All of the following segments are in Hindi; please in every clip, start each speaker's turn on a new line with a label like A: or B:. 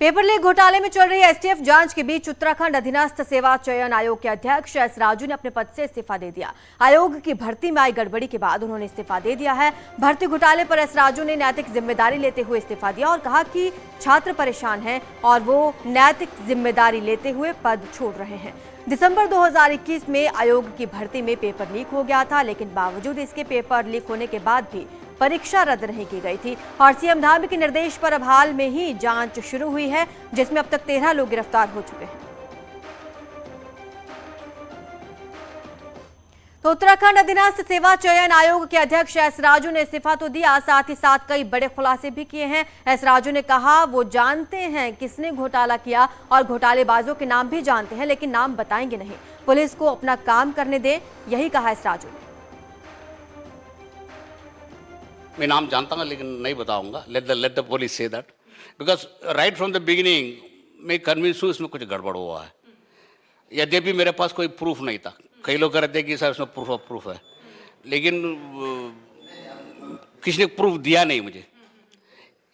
A: पेपर लीक घोटाले में चल रही एसटीएफ जांच के बीच उत्तराखंड अधीनस्थ सेवा चयन आयोग के अध्यक्ष एस राजू ने अपने पद से इस्तीफा दे दिया। आयोग की भर्ती में आई गड़बड़ी के बाद उन्होंने इस्तीफा दे दिया है। भर्ती घोटाले पर एस राजू ने नैतिक जिम्मेदारी लेते हुए इस्तीफा दिया और कहा कि छात्र परेशान हैं और वो नैतिक जिम्मेदारी लेते हुए पद छोड़ रहे हैं। दिसंबर 2021 में आयोग की भर्ती में पेपर लीक हो गया था, लेकिन बावजूद इसके पेपर लीक होने के बाद भी परीक्षा रद्द नहीं की गई थी और सीएम धामी के निर्देश पर अब हाल में ही जांच शुरू हुई है, जिसमें अब तक 13 लोग गिरफ्तार हो चुके हैं। तो उत्तराखंड अधीनस्थ सेवा चयन आयोग के अध्यक्ष एस राजू ने इस्तीफा तो दिया, साथ ही साथ कई बड़े खुलासे भी किए हैं। एस राजू ने कहा वो जानते हैं किसने घोटाला किया और घोटालेबाजों के नाम भी जानते हैं, लेकिन नाम बताएंगे नहीं। पुलिस को अपना काम करने दे, यही कहा एस राजू ने।
B: मैं नाम जानता हूँ लेकिन नहीं बताऊंगा। Let the police say that, because right from the beginning मैं कन्विंस हूँ इसमें कुछ गड़बड़ हुआ है। यद्यपि मेरे पास कोई प्रूफ नहीं था। कई लोग कह रहे थे कि सर इसमें प्रूफ ऑफ प्रूफ है, लेकिन किसी ने प्रूफ दिया नहीं मुझे,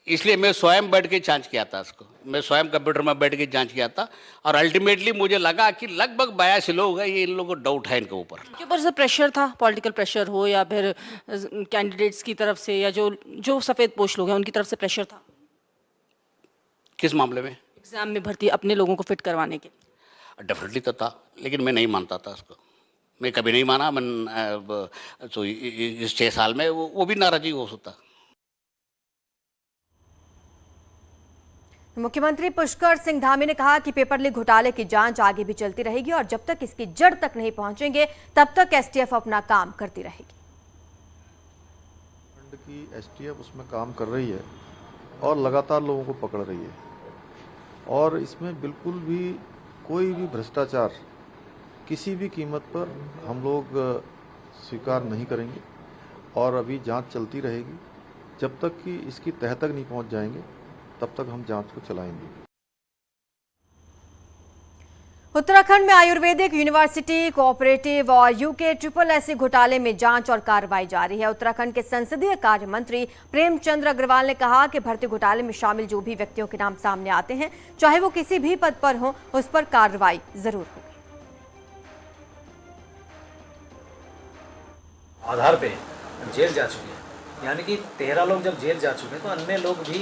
B: इसलिए मैं स्वयं बैठ के जांच किया था इसको। मैं स्वयं कंप्यूटर में बैठ के जांच किया था और अल्टीमेटली मुझे लगा कि लगभग 82 लोग हैं, ये इन लोगों को डाउट है इनके ऊपर।
C: के ऊपर से प्रेशर था, पॉलिटिकल प्रेशर हो या फिर कैंडिडेट्स की तरफ से या जो सफ़ेद पोश लोग हैं उनकी तरफ से प्रेशर था?
B: किस मामले में?
C: एग्जाम में भर्ती अपने लोगों को फिट करवाने के।
B: डेफिनेटली तो था, लेकिन मैं नहीं मानता था इसको। मैं कभी नहीं माना। मैं तो इस 6 साल में वो भी नाराजगी हो सकता।
A: मुख्यमंत्री पुष्कर सिंह धामी ने कहा कि पेपर लीक घोटाले की जांच आगे भी चलती रहेगी और जब तक इसकी जड़ तक नहीं पहुंचेंगे तब तक एसटीएफ अपना काम करती रहेगी।
D: की एसटीएफ उसमें काम कर रही है और लगातार लोगों को पकड़ रही है और इसमें बिल्कुल भी कोई भी भ्रष्टाचार किसी भी कीमत पर हम लोग स्वीकार नहीं करेंगे और अभी जांच चलती रहेगी। जब तक कि इसकी तह तक नहीं पहुंच जाएंगे तब तक हम जांच को चलाएंगे।
A: उत्तराखंड में आयुर्वेदिक यूनिवर्सिटी, कोऑपरेटिव और यूके SSS घोटाले में जांच और कार्रवाई जारी है। उत्तराखंड के संसदीय कार्य मंत्री प्रेमचंद अग्रवाल ने कहा कि भर्ती घोटाले में शामिल जो भी व्यक्तियों के नाम सामने आते हैं, चाहे वो किसी भी पद पर हो, उस पर कार्रवाई जरूर होगी।
E: आधार पे जेल जा चुके हैं, यानी कि 13 लोग जब जेल जा चुके हैं तो अन्य लोग भी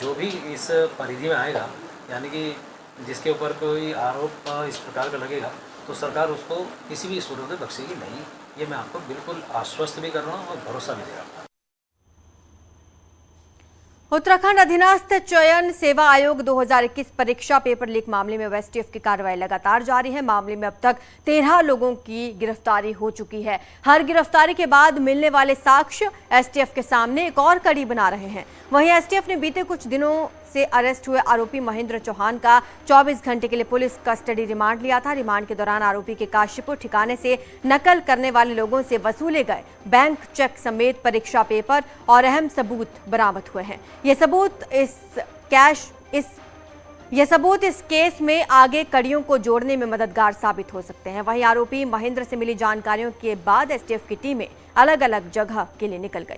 E: जो भी इस परिधि में आएगा, यानी कि जिसके ऊपर कोई आरोप इस प्रकार का लगेगा तो सरकार उसको किसी भी सूरत में बख्शेगी नहीं। ये मैं आपको बिल्कुल आश्वस्त भी कर रहा हूँ और भरोसा भी दे रहा हूँ।
A: उत्तराखंड अधीनस्थ चयन सेवा आयोग 2021 परीक्षा पेपर लीक मामले में एसटीएफ की कार्रवाई लगातार जारी है। मामले में अब तक 13 लोगों की गिरफ्तारी हो चुकी है। हर गिरफ्तारी के बाद मिलने वाले साक्ष्य एसटीएफ के सामने एक और कड़ी बना रहे हैं। वहीं एसटीएफ ने बीते कुछ दिनों से अरेस्ट हुए आरोपी महेंद्र चौहान का 24 घंटे के लिए पुलिस कस्टडी रिमांड लिया था। रिमांड के दौरान आरोपी के काशीपुर ठिकाने से नकल करने वाले लोगों से वसूले गए बैंक चेक समेत परीक्षा पेपर और अहम सबूत बरामद हुए हैं। ये सबूत इस केस में आगे कड़ियों को जोड़ने में मददगार साबित हो सकते हैं। वहीं आरोपी महेंद्र से मिली जानकारियों के बाद एसटीएफ की टीमें अलग अलग जगह के लिए निकल गई।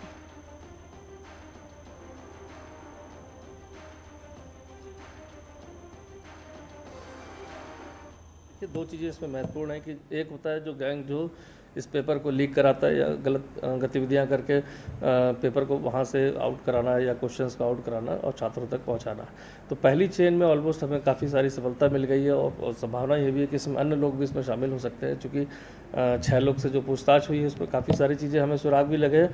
F: ये 2 चीज़ें इसमें महत्वपूर्ण है कि एक होता है जो गैंग जो इस पेपर को लीक कराता है या गलत गतिविधियां करके पेपर को वहां से आउट कराना या क्वेश्चंस को आउट कराना और छात्रों तक पहुंचाना। तो पहली चेन में ऑलमोस्ट हमें काफ़ी सारी सफलता मिल गई है और संभावना ये भी है कि इसमें अन्य लोग भी इसमें शामिल हो सकते हैं, क्योंकि 6 लोग से जो पूछताछ हुई है उसमें काफ़ी सारी चीज़ें हमें सुराग भी लगे हैं।